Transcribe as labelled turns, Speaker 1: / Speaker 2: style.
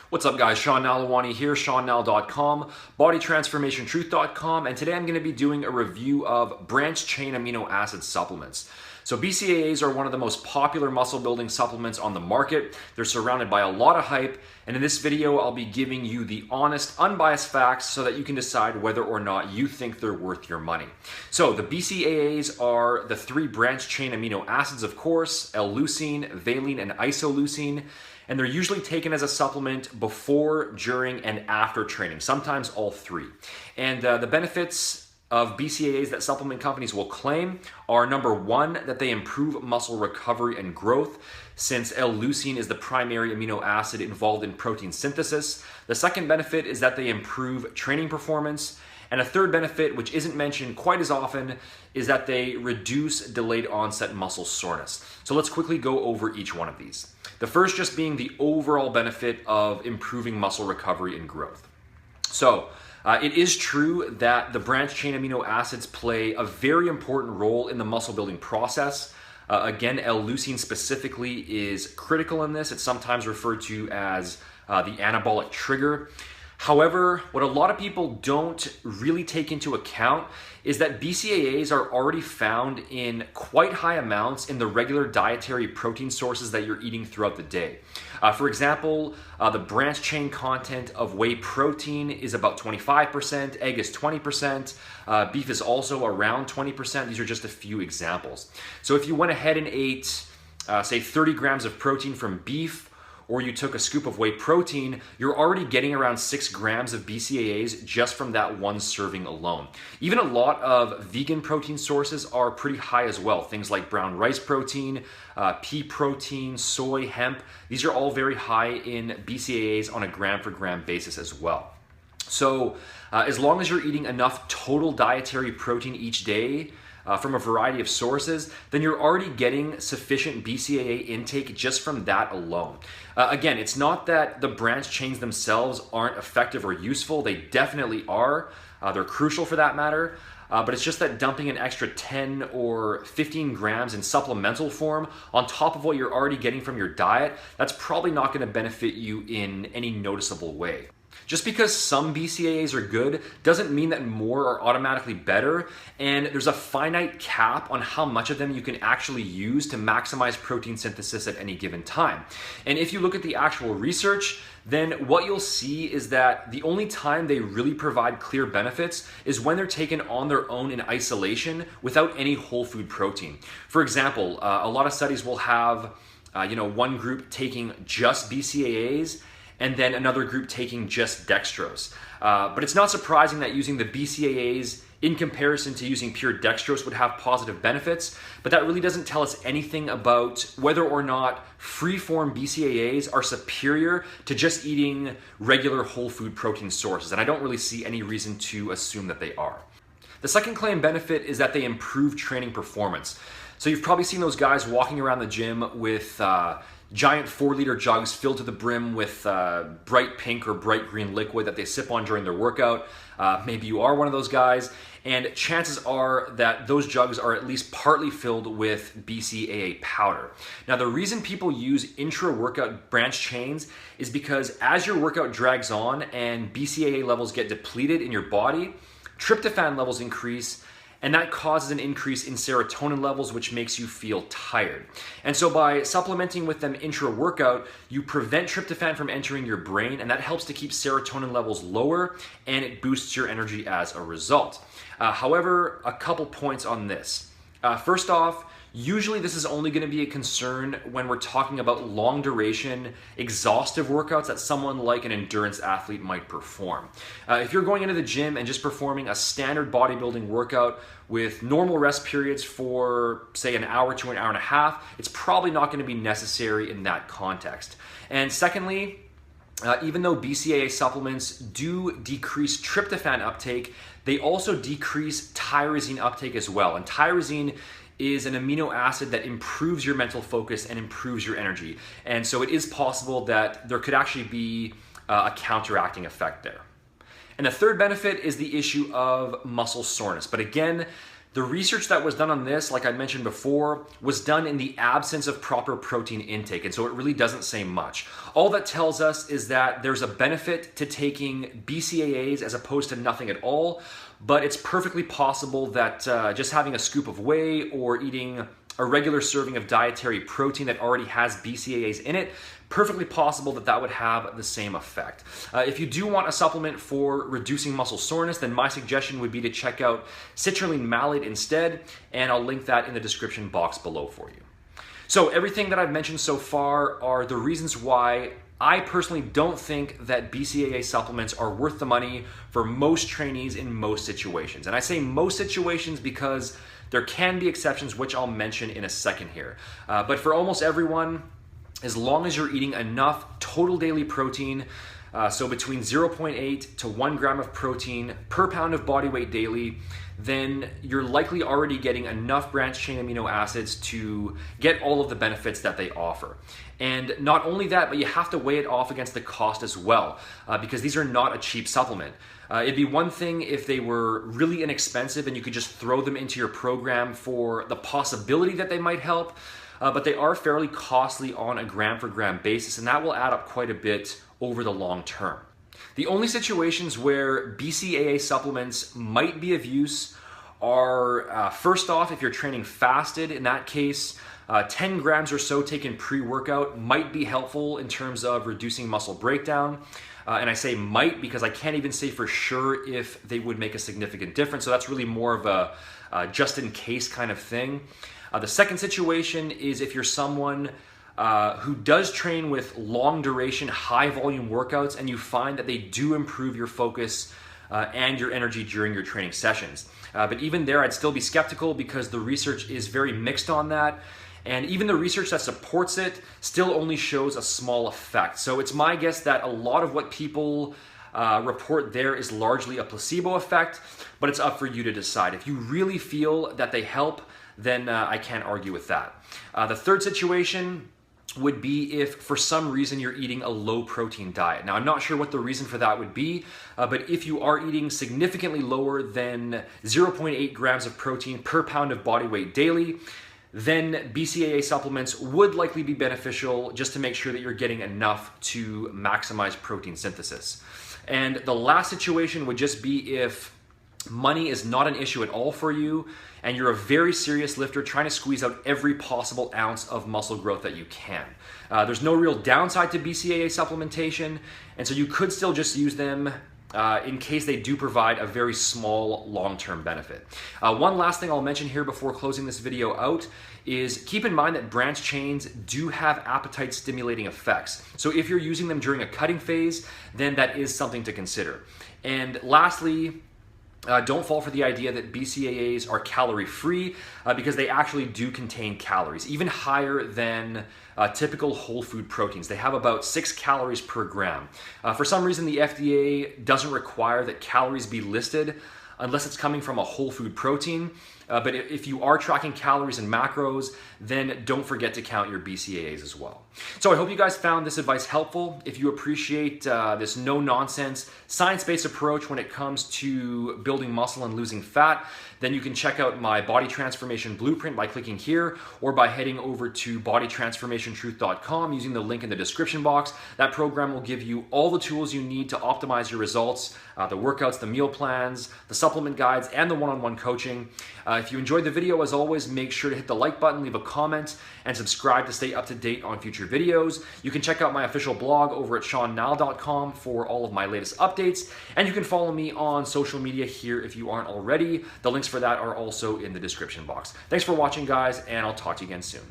Speaker 1: What's up guys, Sean Nalawani here, SeanNal.com, BodyTransformationTruth.com, and today I'm going to be doing a review of branched-chain amino acid supplements. So BCAAs are one of the most popular muscle building supplements on the market. They're surrounded by a lot of hype, and in this video I'll be giving you the honest, unbiased facts so that you can decide whether or not you think they're worth your money. So the BCAAs are the three branched-chain amino acids, of course, leucine, valine, and isoleucine. And they're usually taken as a supplement before, during, and after training, sometimes all three. And the benefits of BCAAs that supplement companies will claim are number one, that they improve muscle recovery and growth, since L-leucine is the primary amino acid involved in protein synthesis. The second benefit is that they improve training performance. And a third benefit, which isn't mentioned quite as often, is that they reduce delayed onset muscle soreness. So let's quickly go over each one of these. The first just being the overall benefit of improving muscle recovery and growth. So it is true that the branched chain amino acids play a very important role in the muscle building process. Again, L-leucine specifically is critical in this. It's sometimes referred to as the anabolic trigger. However, what a lot of people don't really take into account is that BCAAs are already found in quite high amounts in the regular dietary protein sources that you're eating throughout the day. For example, the branched chain content of whey protein is about 25%, egg is 20%, beef is also around 20%. These are just a few examples. So if you went ahead and ate, say 30 grams of protein from beef, or you took a scoop of whey protein, you're already getting around 6 grams of BCAAs just from that one serving alone. Even a lot of vegan protein sources are pretty high as well. Things like brown rice protein, pea protein, soy, hemp. These are all very high in BCAAs on a gram for gram basis as well. So as long as you're eating enough total dietary protein each day, from a variety of sources, then you're already getting sufficient BCAA intake just from that alone. Again, it's not that the branched chains themselves aren't effective or useful. They definitely are. They're crucial for that matter. But it's just that dumping an extra 10 or 15 grams in supplemental form on top of what you're already getting from your diet, that's probably not going to benefit you in any noticeable way. Just because some BCAAs are good doesn't mean that more are automatically better, and there's a finite cap on how much of them you can actually use to maximize protein synthesis at any given time. And if you look at the actual research, then what you'll see is that the only time they really provide clear benefits is when they're taken on their own in isolation without any whole food protein. For example, a lot of studies will have one group taking just BCAAs and then another group taking just dextrose. But it's not surprising that using the BCAAs in comparison to using pure dextrose would have positive benefits, but that really doesn't tell us anything about whether or not free-form BCAAs are superior to just eating regular whole food protein sources, and I don't really see any reason to assume that they are. The second claim benefit is that they improve training performance. So you've probably seen those guys walking around the gym with giant 4-liter jugs filled to the brim with bright pink or bright green liquid that they sip on during their workout. Maybe you are one of those guys, and chances are that those jugs are at least partly filled with BCAA powder. Now, the reason people use intra-workout branched chains is because as your workout drags on and BCAA levels get depleted in your body, tryptophan levels increase, and that causes an increase in serotonin levels, which makes you feel tired. And so by supplementing with them intra-workout, you prevent tryptophan from entering your brain, and that helps to keep serotonin levels lower, and it boosts your energy as a result. However, a couple points on this. First off, usually this is only going to be a concern when we're talking about long duration, exhaustive workouts that someone like an endurance athlete might perform. If you're going into the gym and just performing a standard bodybuilding workout with normal rest periods for, say, an hour to an hour and a half, it's probably not going to be necessary in that context. And secondly, even though BCAA supplements do decrease tryptophan uptake, they also decrease tyrosine uptake as well. And tyrosine is an amino acid that improves your mental focus and improves your energy. And so it is possible that there could actually be a counteracting effect there. And the third benefit is the issue of muscle soreness. But again, The research that was done on this, like I mentioned before, was done in the absence of proper protein intake, and so it really doesn't say much. All that tells us is that there's a benefit to taking BCAAs as opposed to nothing at all, but it's perfectly possible that just having a scoop of whey or eating a regular serving of dietary protein that already has BCAAs in it, perfectly possible that that would have the same effect. If you do want a supplement for reducing muscle soreness, then my suggestion would be to check out Citrulline Malate instead, and I'll link that in the description box below for you. So everything that I've mentioned so far are the reasons why I personally don't think that BCAA supplements are worth the money for most trainees in most situations. And I say most situations because there can be exceptions, which I'll mention in a second here. But for almost everyone, as long as you're eating enough total daily protein, so between 0.8 to 1 gram of protein per pound of body weight daily, then you're likely already getting enough branched-chain amino acids to get all of the benefits that they offer. And not only that, but you have to weigh it off against the cost as well, because these are not a cheap supplement. It'd be one thing if they were really inexpensive and you could just throw them into your program for the possibility that they might help, but they are fairly costly on a gram for gram basis, and that will add up quite a bit over the long term. The only situations where BCAA supplements might be of use are, first off, if you're training fasted. In that case, 10 grams or so taken pre-workout might be helpful in terms of reducing muscle breakdown. And I say might because I can't even say for sure if they would make a significant difference. So that's really more of a just in case kind of thing. The second situation is if you're someone who does train with long duration, high volume workouts, and you find that they do improve your focus and your energy during your training sessions. But even there, I'd still be skeptical because the research is very mixed on that. And even the research that supports it still only shows a small effect. So it's my guess that a lot of what people report there is largely a placebo effect, but it's up for you to decide. If you really feel that they help, then I can't argue with that. The third situation would be if for some reason you're eating a low protein diet. Now, I'm not sure what the reason for that would be, but if you are eating significantly lower than 0.8 grams of protein per pound of body weight daily, then BCAA supplements would likely be beneficial just to make sure that you're getting enough to maximize protein synthesis. And the last situation would just be if money is not an issue at all for you and you're a very serious lifter trying to squeeze out every possible ounce of muscle growth that you can. There's no real downside to BCAA supplementation, and so you could still just use them in case they do provide a very small long-term benefit. One last thing I'll mention here before closing this video out is keep in mind that branched chains do have appetite stimulating effects. So if you're using them during a cutting phase, then that is something to consider. And lastly, don't fall for the idea that BCAAs are calorie-free because they actually do contain calories, even higher than typical whole food proteins. They have about 6 calories per gram. For some reason, the FDA doesn't require that calories be listed unless it's coming from a whole food protein. But if you are tracking calories and macros, then don't forget to count your BCAAs as well. So I hope you guys found this advice helpful. If you appreciate this no-nonsense, science-based approach when it comes to building muscle and losing fat, then you can check out my Body Transformation Blueprint by clicking here or by heading over to bodytransformationtruth.com using the link in the description box. That program will give you all the tools you need to optimize your results, the workouts, the meal plans, the supplement guides, and the one-on-one coaching. If you enjoyed the video, as always, make sure to hit the like button, leave a comment, and subscribe to stay up to date on future videos. You can check out my official blog over at seannall.com for all of my latest updates, and you can follow me on social media here if you aren't already. The links for that are also in the description box. Thanks for watching, guys, and I'll talk to you again soon.